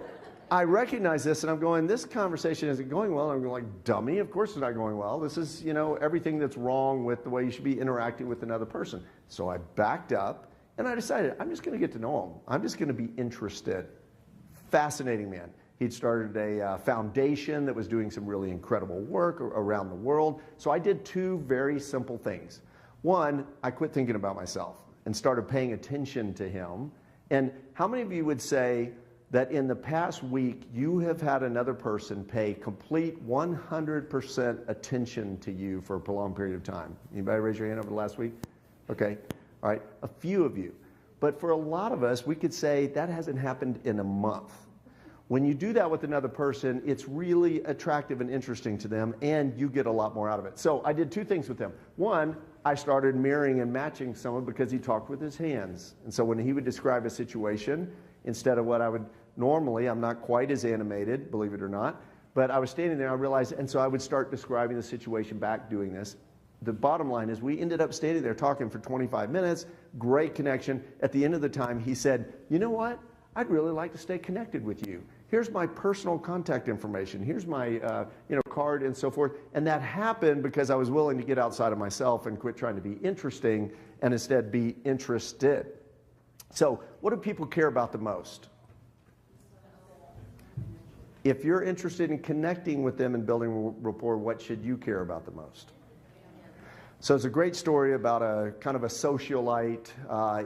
I recognize this, and I'm going, this conversation isn't going well. I'm going like, dummy, of course it's not going well. This is, everything that's wrong with the way you should be interacting with another person. So I backed up, and I decided, I'm just going to get to know him. I'm just going to be interested. Fascinating man. He'd started a foundation that was doing some really incredible work around the world. So I did two very simple things. One, I quit thinking about myself. and started paying attention to him. And how many of you would say that in the past week you have had another person pay complete 100% attention to you for a prolonged period of time? Anybody raise your hand over the last week? Okay, all right, a few of you. But for a lot of us, we could say that hasn't happened in a month. When you do that with another person, it's really attractive and interesting to them, and you get a lot more out of it. So I did two things with him. One, I started mirroring and matching someone because he talked with his hands. And so when he would describe a situation, instead of what I would normally, I'm not quite as animated, believe it or not, but I was standing there, I realized, and so I would start describing the situation back, doing this. The bottom line is we ended up standing there talking for 25 minutes, great connection. At the end of the time, he said, you know what? I'd really like to stay connected with you. Here's my personal contact information. Here's my card and so forth. And that happened because I was willing to get outside of myself and quit trying to be interesting and instead be interested. So what do people care about the most? If you're interested in connecting with them and building rapport, what should you care about the most? So it's a great story about a kind of a socialite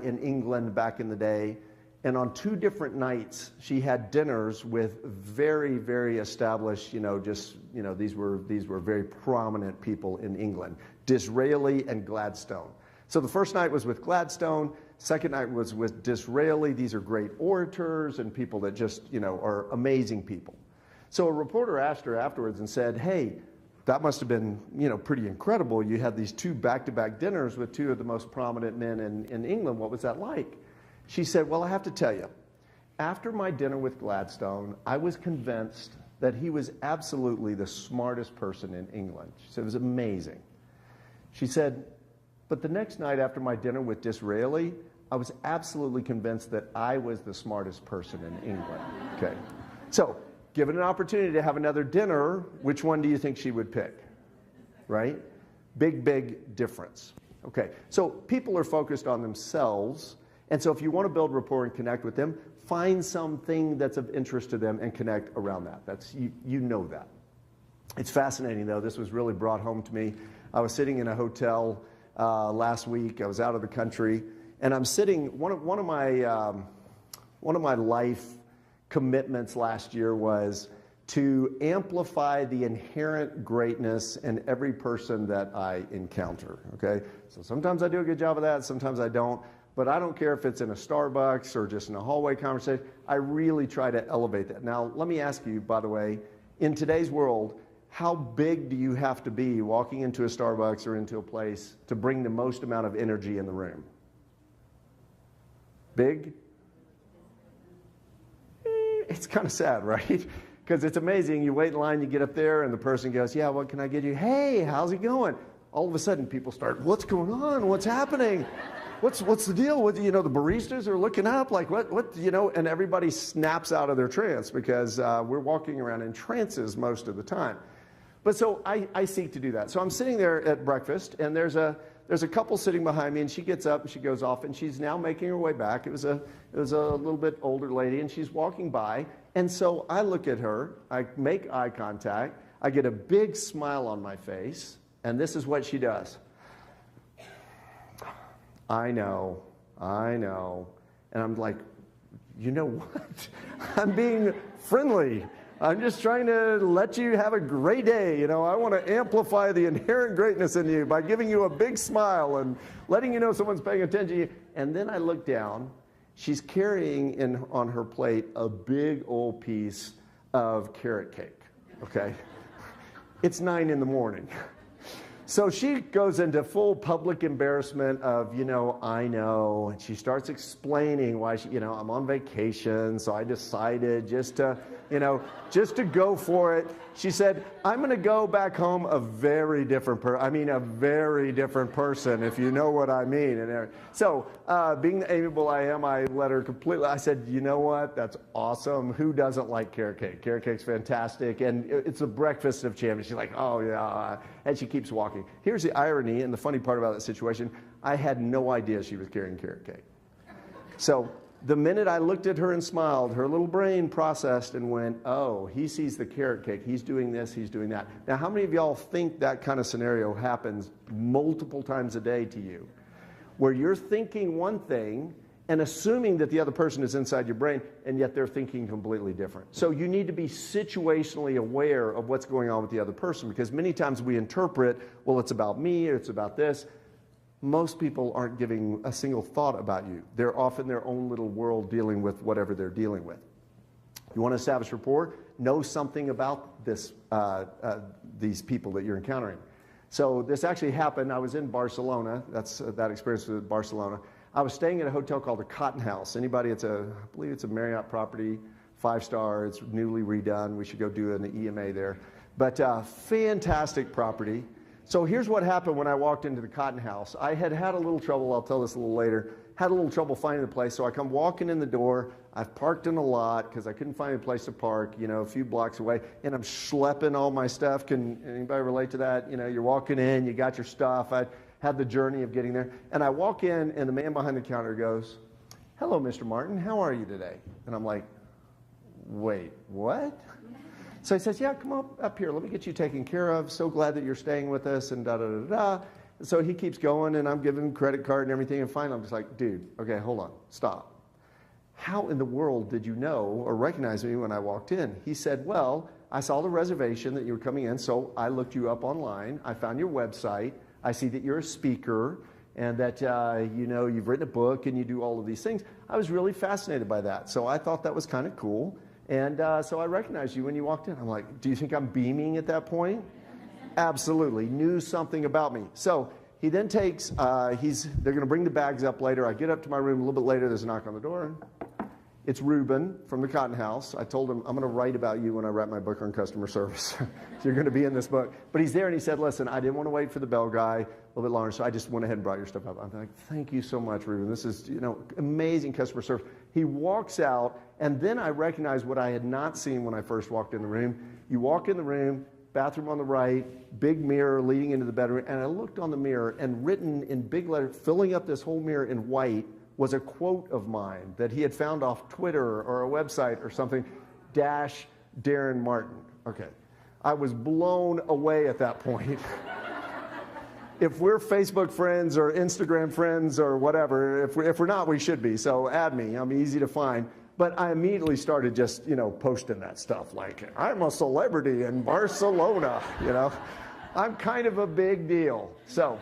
in England back in the day. And on 2 different nights, she had dinners with very, very established, these were very prominent people in England, Disraeli and Gladstone. So the first night was with Gladstone, second night was with Disraeli. These are great orators and people that just, are amazing people. So a reporter asked her afterwards and said, hey, that must have been, pretty incredible. You had these 2 back-to-back dinners with 2 of the most prominent men in England. What was that like? She said, well, I have to tell you, after my dinner with Gladstone, I was convinced that he was absolutely the smartest person in England. She said, it was amazing. She said, but the next night after my dinner with Disraeli, I was absolutely convinced that I was the smartest person in England. Okay. So, given an opportunity to have another dinner, which one do you think she would pick? Right? Big, big difference. Okay. So, people are focused on themselves. And so if you want to build rapport and connect with them, find something that's of interest to them and connect around that. That's you know that. It's fascinating, though. This was really brought home to me. I was sitting in a hotel last week. I was out of the country, and I'm sitting. One of my life commitments last year was to amplify the inherent greatness in every person that I encounter. Okay, so sometimes I do a good job of that. Sometimes I don't. But I don't care if it's in a Starbucks or just in a hallway conversation. I really try to elevate that. Now, let me ask you, by the way, in today's world, how big do you have to be walking into a Starbucks or into a place to bring the most amount of energy in the room? Big? It's kind of sad, right? Because it's amazing. You wait in line, you get up there, and the person goes, yeah, what can I get you? Hey, how's it going? All of a sudden, people start, what's going on? What's happening? What's the deal with, the baristas are looking up, like what, and everybody snaps out of their trance because we're walking around in trances most of the time. But so I seek to do that. So I'm sitting there at breakfast, and there's a couple sitting behind me, and she gets up and she goes off, and she's now making her way back. It was a little bit older lady, and she's walking by, and so I look at her, I make eye contact, I get a big smile on my face, and this is what she does. I know. And I'm like, you know what? I'm being friendly. I'm just trying to let you have a great day. I want to amplify the inherent greatness in you by giving you a big smile and letting you know someone's paying attention to you. And then I look down. She's carrying on her plate a big old piece of carrot cake. Okay? It's 9 in the morning. So she goes into full public embarrassment of, I know, and she starts explaining why I'm on vacation, so I decided just to go for it. She said, I'm going to go back home a very different person, if you know what I mean. And so, being the amiable I am, I let her completely, I said, you know what, that's awesome. Who doesn't like carrot cake? Carrot cake's fantastic, and it's a breakfast of champions. She's like, oh yeah, and she keeps walking. Here's the irony and the funny part about that situation. I had no idea she was carrying carrot cake. So the minute I looked at her and smiled, her little brain processed and went, oh, he sees the carrot cake. He's doing this, he's doing that. Now, how many of y'all think that kind of scenario happens multiple times a day to you? where you're thinking one thing and assuming that the other person is inside your brain, and yet they're thinking completely different. So you need to be situationally aware of what's going on with the other person, because many times we interpret, well, it's about me, or it's about this. Most people aren't giving a single thought about you. They're off in their own little world dealing with whatever they're dealing with. You want to establish rapport? Know something about this, these people that you're encountering. So this actually happened. I was in Barcelona. That's that experience with Barcelona. I was staying at a hotel called the Cotton House. Anybody? I believe it's a Marriott property, 5-star. It's newly redone. We should go do an EMA there. But fantastic property. So here's what happened when I walked into the Cotton House. I had a little trouble. I'll tell this a little later. Had a little trouble finding the place. So I come walking in the door. I've parked in a lot because I couldn't find a place to park, a few blocks away, and I'm schlepping all my stuff. Can anybody relate to that? You're walking in, you got your stuff. I had the journey of getting there, and I walk in, and the man behind the counter goes, "Hello, Mr. Martin, how are you today?" And I'm like, "Wait, what?" So he says, "Yeah, come up here. Let me get you taken care of. So glad that you're staying with us," and da-da-da-da. So he keeps going, and I'm giving him credit card and everything, and finally I'm just like, "Dude, okay, hold on, stop. How in the world did you know or recognize me when I walked in?" He said, "Well, I saw the reservation that you were coming in, so I looked you up online. I found your website. I see that you're a speaker and that you've written a book and you do all of these things. I was really fascinated by that, so I thought that was kind of cool. And so I recognized you when you walked in." I'm like, "Do you think I'm beaming at that point?" Absolutely. Knew something about me. So he then takes, they're going to bring the bags up later. I get up to my room a little bit later. There's a knock on the door. It's Ruben from the Cotton House. I told him, "I'm going to write about you when I write my book on customer service." So you're going to be in this book. But he's there, and he said, "Listen, I didn't want to wait for the bell guy a little bit longer, so I just went ahead and brought your stuff up." I'm like, "Thank you so much, Ruben. This is, amazing customer service." He walks out, and then I recognize what I had not seen when I first walked in the room. You walk in the room, bathroom on the right, big mirror leading into the bedroom, and I looked on the mirror, and written in big letters, filling up this whole mirror in white, was a quote of mine that he had found off Twitter or a website or something, Daren Martin. Okay. I was blown away at that point. If we're Facebook friends or Instagram friends or whatever, if we're not, we should be. So add me. I'm easy to find. But I immediately started just, posting that stuff like, "I'm a celebrity in Barcelona," I'm kind of a big deal. So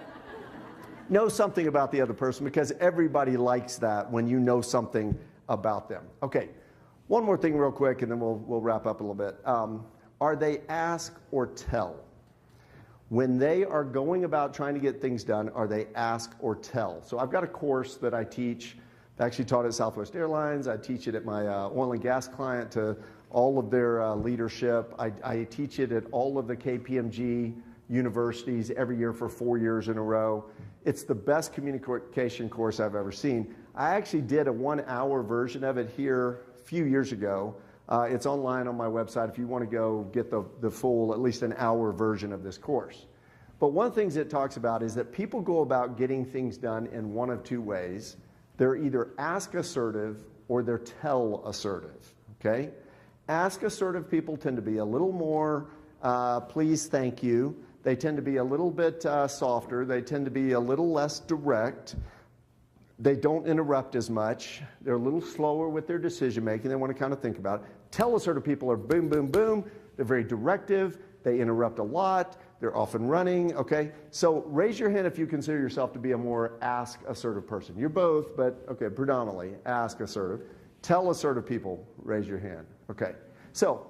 know something about the other person, because everybody likes that when you know something about them. Okay, one more thing real quick, and then we'll wrap up a little bit. Are they ask or tell? When they are going about trying to get things done, are they ask or tell? So I've got a course that I teach. I actually taught it at Southwest Airlines. I teach it at my oil and gas client to all of their leadership. I teach it at all of the KPMG universities every year for 4 years in a row. It's the best communication course I've ever seen. I actually did a 1-hour version of it here a few years ago. It's online on my website if you want to go get the full, at least an hour version of this course. But one of the things it talks about is that people go about getting things done in one of two ways. They're either ask assertive or they're tell assertive, okay? Ask assertive people tend to be a little more please, thank you. They tend to be a little bit softer. They tend to be a little less direct. They don't interrupt as much. They're a little slower with their decision making. They want to kind of think about it. Tell assertive people are boom, boom, boom. They're very directive. They interrupt a lot. They're often running, okay? So raise your hand if you consider yourself to be a more ask assertive person. You're both, but okay, predominantly ask assertive. Tell assertive people, raise your hand. Okay, so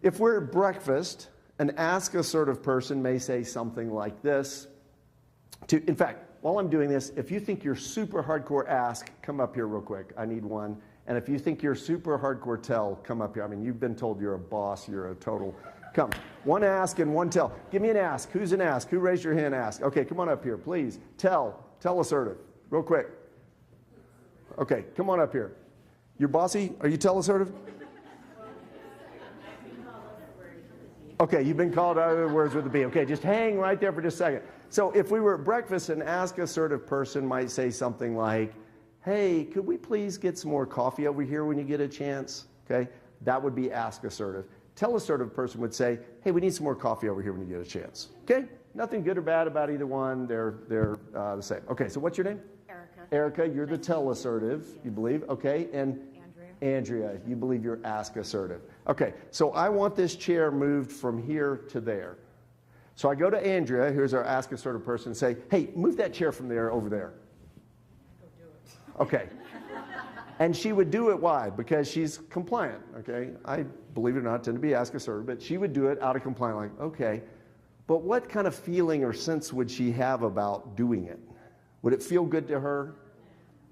if we're at breakfast, an ask assertive person may say something like this. In fact, while I'm doing this, if you think you're super hardcore ask, come up here real quick. I need one. And if you think you're super hardcore tell, come up here. I mean, you've been told you're a boss, you're a total. Come. One ask and one tell. Give me an ask. Who's an ask? Who raised your hand ask? Okay, come on up here, please. Tell assertive. Real quick. Okay, come on up here. You're bossy? Are you tell assertive? Okay, you've been called other words with a B. Okay, just hang right there for just a second. So if we were at breakfast, an ask assertive person might say something like, hey, could we please get some more coffee over here when you get a chance? Okay, that would be ask assertive. Tell assertive person would say, hey, we need some more coffee over here when you get a chance. Okay, nothing good or bad about either one. They're the same. Okay, so what's your name? Erica, you're the tell assertive, you believe. Okay, and Andrea, you believe you're ask assertive. Okay, so I want this chair moved from here to there. So I go to Andrea, here's our ask assertive person, and say, hey, move that chair from there over there. Okay. And she would do it, why? Because she's compliant, okay? I, believe it or not, tend to be ask assertive, but she would do it out of compliance, like, okay. But what kind of feeling or sense would she have about doing it? Would it feel good to her?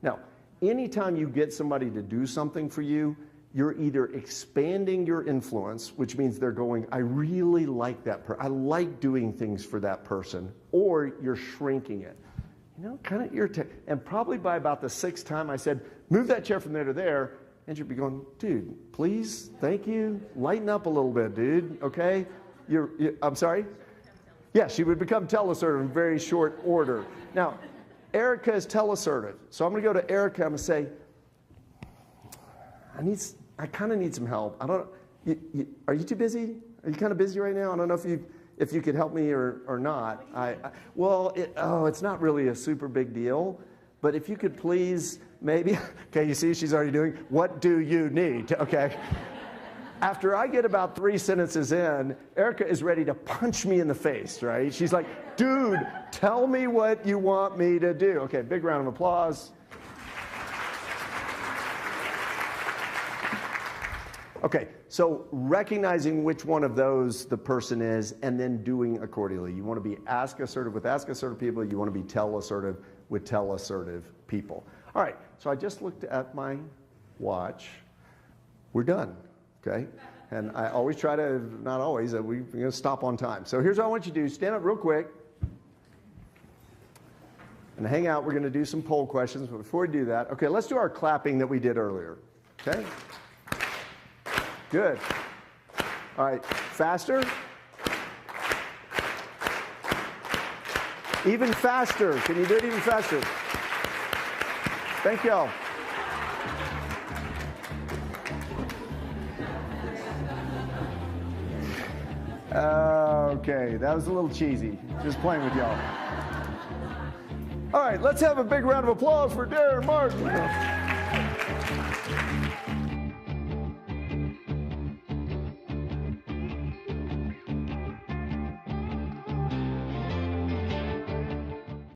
Now, anytime you get somebody to do something for you, you're either expanding your influence, which means they're going, I really like that person. I like doing things for that person, or you're shrinking it. You know, kind of irritating. And probably by about the 6th time I said, move that chair from there to there, and you'd be going, dude, please, thank you, lighten up a little bit, dude, okay? I'm sorry? Yeah, she would become tell-assertive in very short order. Now, Erica is tell-assertive. So I'm going to go to Erica, I'm going to say, I kind of need some help. Are you too busy? Are you kind of busy right now? I don't know if you could help me or not. It's not really a super big deal, but if you could please maybe, okay, you see she's already doing, what do you need? Okay. After I get about 3 sentences in, Erica is ready to punch me in the face, right? She's like, dude, tell me what you want me to do. Okay, big round of applause. Okay, so recognizing which one of those the person is and then doing accordingly. You want to be ask assertive with ask assertive people. You want to be tell assertive with tell assertive people. All right, so I just looked at my watch. We're done, okay? And I always try to, not always, we're going to stop on time. So here's what I want you to do. Stand up real quick and hang out. We're going to do some poll questions. But before we do that, okay, let's do our clapping that we did earlier, okay? Good. All right, faster. Even faster. Can you do it even faster? Thank y'all. Okay, that was a little cheesy. Just playing with y'all. All right, let's have a big round of applause for Daren Martin.